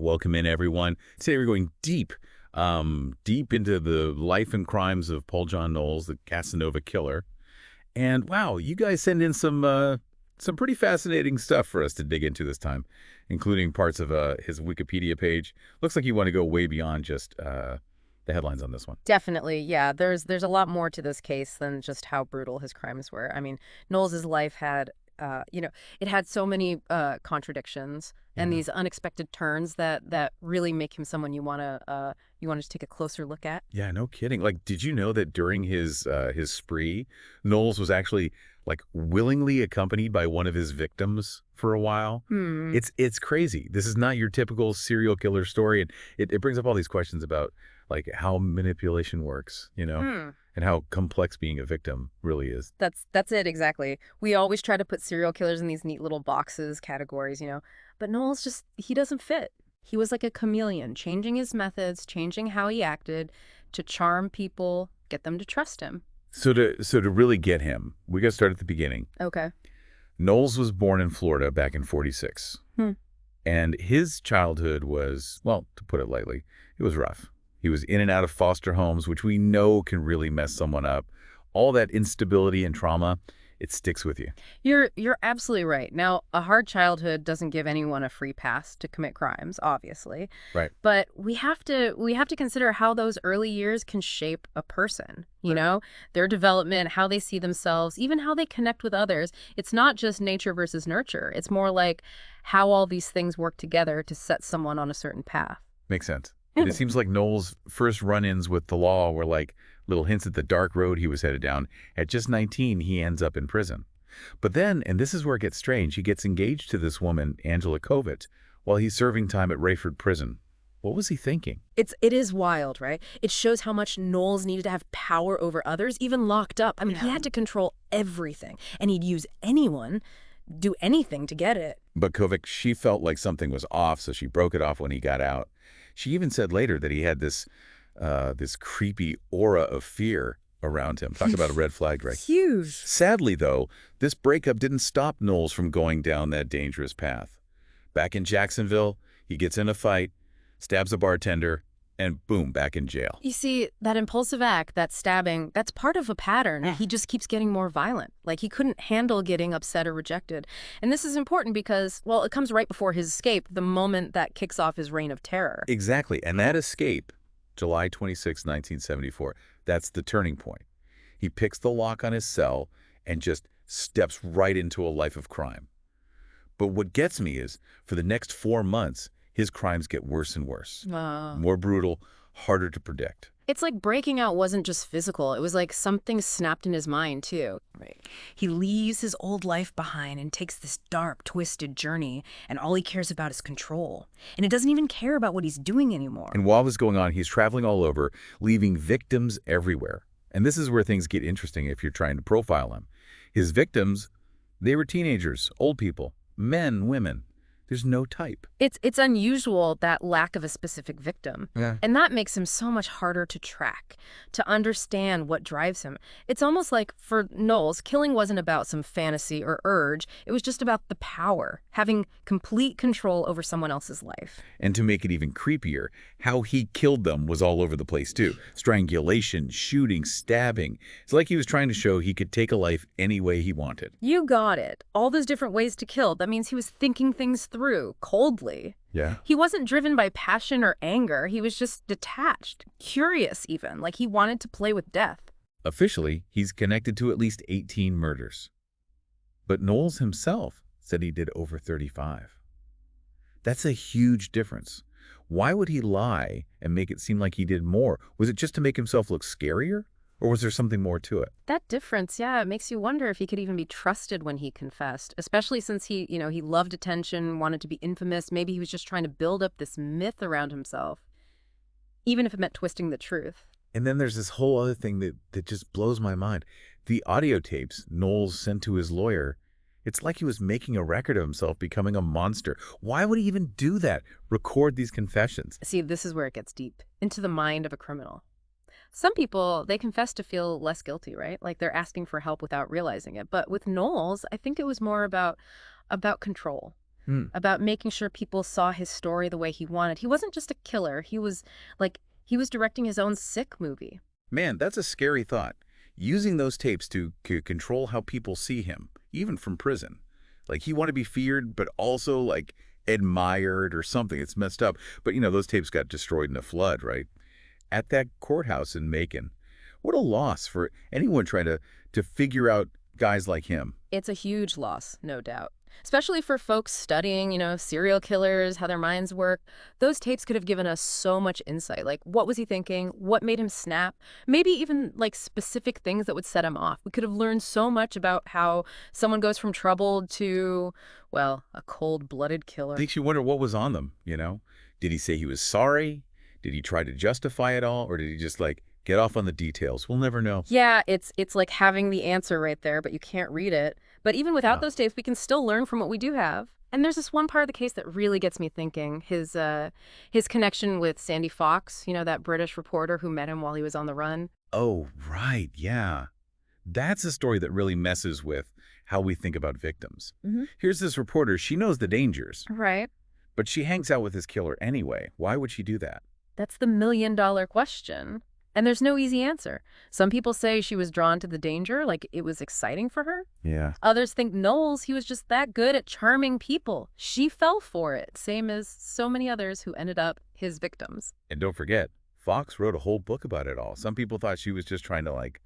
welcome in everyone. Today we're going deep into the life and crimes of Paul John Knowles, the Casanova Killer. And wow, you guys send in some pretty fascinating stuff for us to dig into this time, including parts of his Wikipedia page. Looks like you want to go way beyond just the headlines on this one. Definitely, yeah. There's a lot more to this case than just how brutal his crimes were. I mean, Knowles's life had, it had so many contradictions and these unexpected turns that really make him someone you want to take a closer look at. Yeah, no kidding. Like, did you know that during his spree, Knowles was actually like willingly accompanied by one of his victims for a while? It's crazy. This is not your typical serial killer story, and it brings up all these questions about like how manipulation works, and how complex being a victim really is. That's it, exactly. We always try to put serial killers in these neat little boxes, categories, but Knowles he doesn't fit. He was like a chameleon, changing his methods, changing how he acted to charm people, get them to trust him. So to really get him, we got to start at the beginning. Okay. Knowles was born in Florida back in '46. And his childhood was, well, to put it lightly, it was rough. He was in and out of foster homes, which we know can really mess someone up. All that instability and trauma, it sticks with you. You're absolutely right. Now, a hard childhood doesn't give anyone a free pass to commit crimes, obviously. Right. But we have to consider how those early years can shape a person, their development, how they see themselves, even how they connect with others. It's not just nature versus nurture. It's more like how all these things work together to set someone on a certain path. Makes sense. And it seems like Knowles' first run-ins with the law were like little hints at the dark road he was headed down. At just 19, he ends up in prison. But then, and this is where it gets strange, he gets engaged to this woman, Angela Kovitz, while he's serving time at Rayford Prison. What was he thinking? It is wild, right? It shows how much Knowles needed to have power over others, even locked up. I mean, he had to control everything, and he'd use anyone, do anything to get it. But Kovitz, she felt like something was off, so she broke it off when he got out. She even said later that he had this creepy aura of fear around him. Talk about a red flag, right? Huge. Sadly, though, this breakup didn't stop Knowles from going down that dangerous path. Back in Jacksonville, he gets in a fight, stabs a bartender, and boom, back in jail. You see, that impulsive act, that stabbing, that's part of a pattern. He just keeps getting more violent. Like, he couldn't handle getting upset or rejected. And this is important because, well, it comes right before his escape, the moment that kicks off his reign of terror. Exactly. And that escape, July 26, 1974, that's the turning point. He picks the lock on his cell and just steps right into a life of crime. But what gets me is, for the next 4 months, his crimes get worse and worse. More brutal, harder to predict. It's like breaking out wasn't just physical. It was like something snapped in his mind, too. Right. He leaves his old life behind and takes this dark, twisted journey, and all he cares about is control. And it doesn't even care about what he's doing anymore. And while this is going on, he's traveling all over, leaving victims everywhere. And this is where things get interesting if you're trying to profile him. His victims, they were teenagers, old people, men, women. There's no type. It's unusual, that lack of a specific victim. Yeah. And that makes him so much harder to track, to understand what drives him. It's almost like, for Knowles, killing wasn't about some fantasy or urge. It was just about the power, having complete control over someone else's life. And to make it even creepier, how he killed them was all over the place, too. Strangulation, shooting, stabbing. It's like he was trying to show he could take a life any way he wanted. You got it. All those different ways to kill. That means he was thinking things through, coldly. Yeah. He wasn't driven by passion or anger. He was just detached, curious even, like he wanted to play with death. Officially, he's connected to at least 18 murders. But Knowles himself said he did over 35. That's a huge difference. Why would he lie and make it seem like he did more? Was it just to make himself look scarier? Or was there something more to it? That difference, yeah, it makes you wonder if he could even be trusted when he confessed, especially since he loved attention, wanted to be infamous. Maybe he was just trying to build up this myth around himself, even if it meant twisting the truth. And then there's this whole other thing that just blows my mind. The audio tapes Knowles sent to his lawyer, it's like he was making a record of himself becoming a monster. Why would he even do that? Record these confessions? See, this is where it gets deep, into the mind of a criminal. Some people, they confess to feel less guilty, right? Like they're asking for help without realizing it. But with Knowles, I think it was more about control. Hmm. about making sure people saw his story the way he wanted. He wasn't just a killer. He was directing his own sick movie. Man, that's a scary thought. Using those tapes to control how people see him, even from prison. Like, he wanted to be feared, but also, like, admired or something. It's messed up. But, those tapes got destroyed in a flood, right? At that courthouse in Macon. What a loss for anyone trying to figure out guys like him. It's a huge loss, no doubt. Especially for folks studying, serial killers, how their minds work. Those tapes could have given us so much insight. Like, what was he thinking? What made him snap? Maybe even, like, specific things that would set him off. We could have learned so much about how someone goes from troubled to, well, a cold-blooded killer. Makes you wonder what was on them. Did he say he was sorry? Did he try to justify it all? Or did he just, like, get off on the details? We'll never know. Yeah, it's like having the answer right there, but you can't read it. But even without Yeah. those tapes, we can still learn from what we do have. And there's this one part of the case that really gets me thinking. His connection with Sandy Fox, that British reporter who met him while he was on the run. Oh, right, yeah. That's a story that really messes with how we think about victims. Hmm. Here's this reporter. She knows the dangers, Right. but she hangs out with this killer anyway. Why would she do that? That's the million-dollar question. And there's no easy answer. Some people say she was drawn to the danger, like it was exciting for her. Yeah. Others think Knowles, he was just that good at charming people. She fell for it, same as so many others who ended up his victims. And don't forget, Fox wrote a whole book about it all. Some people thought she was just trying to, like,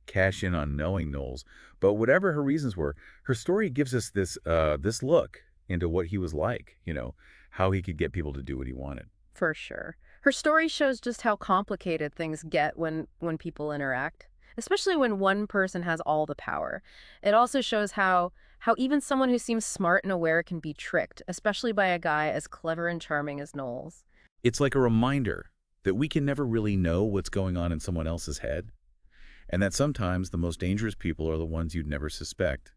cash in on knowing Knowles. But whatever her reasons were, her story gives us this look into what he was like, how he could get people to do what he wanted. For sure. Her story shows just how complicated things get when people interact, especially when one person has all the power. It also shows how even someone who seems smart and aware can be tricked, especially by a guy as clever and charming as Knowles. It's like a reminder that we can never really know what's going on in someone else's head, and that sometimes the most dangerous people are the ones you'd never suspect.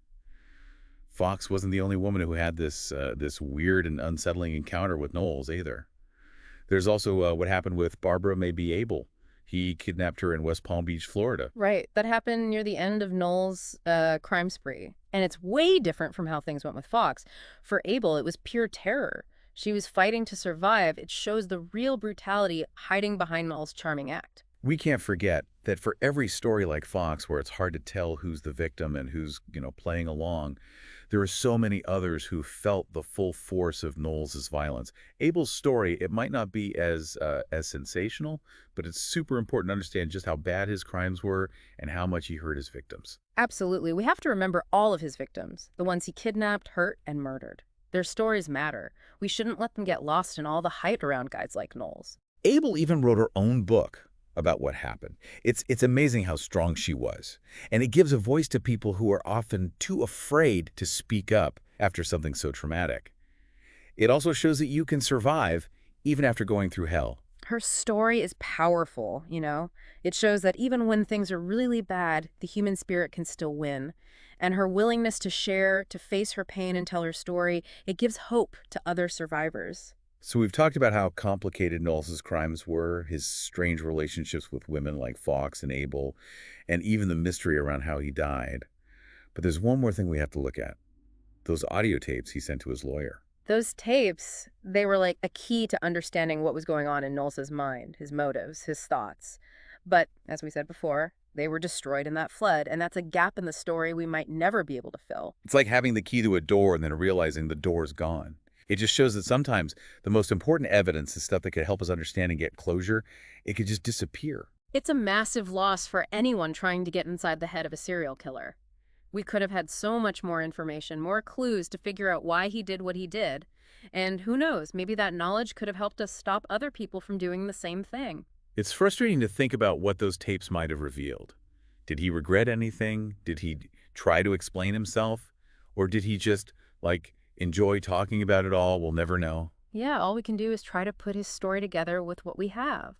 Fox wasn't the only woman who had this weird and unsettling encounter with Knowles either. There's also what happened with Barbara Maybe Abel. He kidnapped her in West Palm Beach, Florida. Right. That happened near the end of Knowles' crime spree. And it's way different from how things went with Fox. For Abel, it was pure terror. She was fighting to survive. It shows the real brutality hiding behind Knowles' charming act. We can't forget that for every story like Fox, where it's hard to tell who's the victim and who's, playing along, there are so many others who felt the full force of Knowles' violence. Abel's story, it might not be as sensational, but it's super important to understand just how bad his crimes were and how much he hurt his victims. Absolutely. We have to remember all of his victims, the ones he kidnapped, hurt, and murdered. Their stories matter. We shouldn't let them get lost in all the hype around guys like Knowles. Abel even wrote her own book about what happened. It's amazing how strong she was. And it gives a voice to people who are often too afraid to speak up after something so traumatic. It also shows that you can survive even after going through hell. Her story is powerful, It shows that even when things are really bad, the human spirit can still win. And her willingness to share, to face her pain and tell her story, it gives hope to other survivors. So we've talked about how complicated Knowles' crimes were, his strange relationships with women like Fox and Abel, and even the mystery around how he died. But there's one more thing we have to look at. Those audio tapes he sent to his lawyer. Those tapes, they were like a key to understanding what was going on in Knowles' mind, his motives, his thoughts. But, as we said before, they were destroyed in that flood, and that's a gap in the story we might never be able to fill. It's like having the key to a door and then realizing the door's gone. It just shows that sometimes the most important evidence is stuff that could help us understand and get closure. It could just disappear. It's a massive loss for anyone trying to get inside the head of a serial killer. We could have had so much more information, more clues to figure out why he did what he did. And who knows, maybe that knowledge could have helped us stop other people from doing the same thing. It's frustrating to think about what those tapes might have revealed. Did he regret anything? Did he try to explain himself? Or did he just, enjoy talking about it all? We'll never know. Yeah, all we can do is try to put his story together with what we have.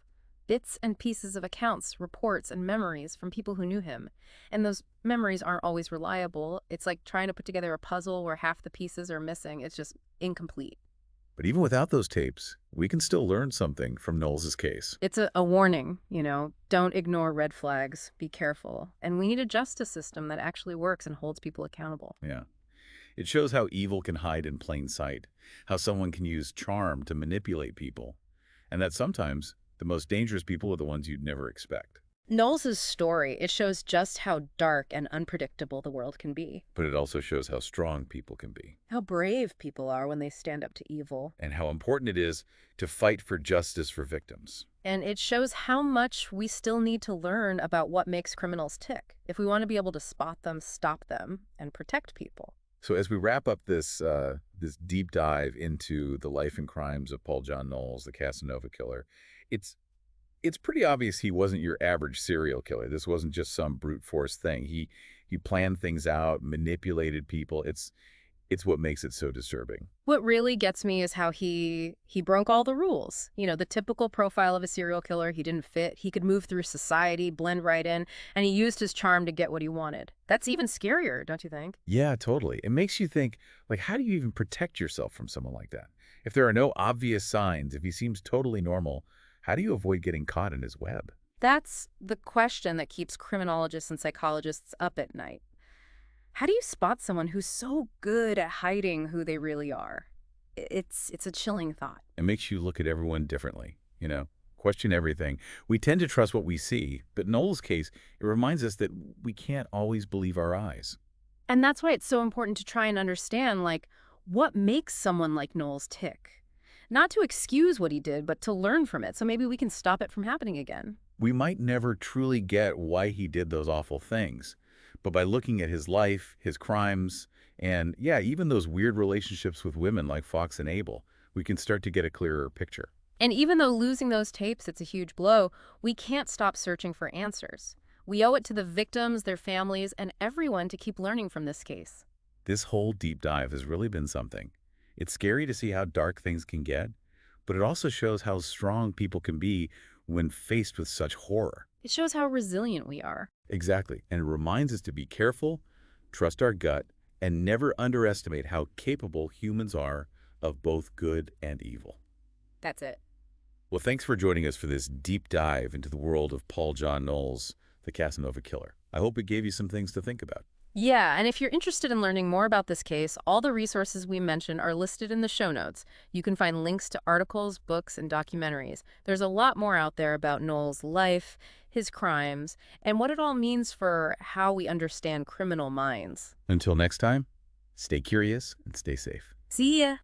Bits and pieces of accounts, reports, and memories from people who knew him. And those memories aren't always reliable. It's like trying to put together a puzzle where half the pieces are missing. It's just incomplete. But even without those tapes, we can still learn something from Knowles' case. It's a warning, Don't ignore red flags. Be careful. And we need a justice system that actually works and holds people accountable. Yeah. It shows how evil can hide in plain sight, how someone can use charm to manipulate people, and that sometimes the most dangerous people are the ones you'd never expect. Knowles' story, it shows just how dark and unpredictable the world can be. But it also shows how strong people can be, How brave people are when they stand up to evil. and how important it is to fight for justice for victims. And it shows how much we still need to learn about what makes criminals tick if we want to be able to spot them, stop them, and protect people. So as we wrap up this deep dive into the life and crimes of Paul John Knowles, the Casanova Killer, it's it's pretty obvious he wasn't your average serial killer. This wasn't just some brute force thing. He planned things out, manipulated people. It's what makes it so disturbing. What really gets me is how he broke all the rules. You know, the typical profile of a serial killer, he didn't fit. He could move through society, blend right in, and he used his charm to get what he wanted. That's even scarier, don't you think? Yeah, totally. It makes you think, like, how do you even protect yourself from someone like that? If there are no obvious signs, if he seems totally normal, how do you avoid getting caught in his web? That's the question that keeps criminologists and psychologists up at night. How do you spot someone who's so good at hiding who they really are? It's a chilling thought. It makes you look at everyone differently, question everything. We tend to trust what we see, but in Noel's case, it reminds us that we can't always believe our eyes. And that's why it's so important to try and understand, like, what makes someone like Knowles tick. Not to excuse what he did, but to learn from it, so maybe we can stop it from happening again. We might never truly get why he did those awful things, but by looking at his life, his crimes, and yeah, even those weird relationships with women like Fox and Abel, we can start to get a clearer picture. And even though losing those tapes, it's a huge blow, we can't stop searching for answers. We owe it to the victims, their families, and everyone to keep learning from this case. This whole deep dive has really been something. It's scary to see how dark things can get, but it also shows how strong people can be when faced with such horror. It shows how resilient we are. Exactly. And it reminds us to be careful, trust our gut, and never underestimate how capable humans are of both good and evil. That's it. Well, thanks for joining us for this deep dive into the world of Paul John Knowles, the Casanova Killer. I hope it gave you some things to think about. Yeah, and if you're interested in learning more about this case, all the resources we mentioned are listed in the show notes. You can find links to articles, books, and documentaries. There's a lot more out there about Knowles' life, his crimes, and what it all means for how we understand criminal minds. Until next time, stay curious and stay safe. See ya!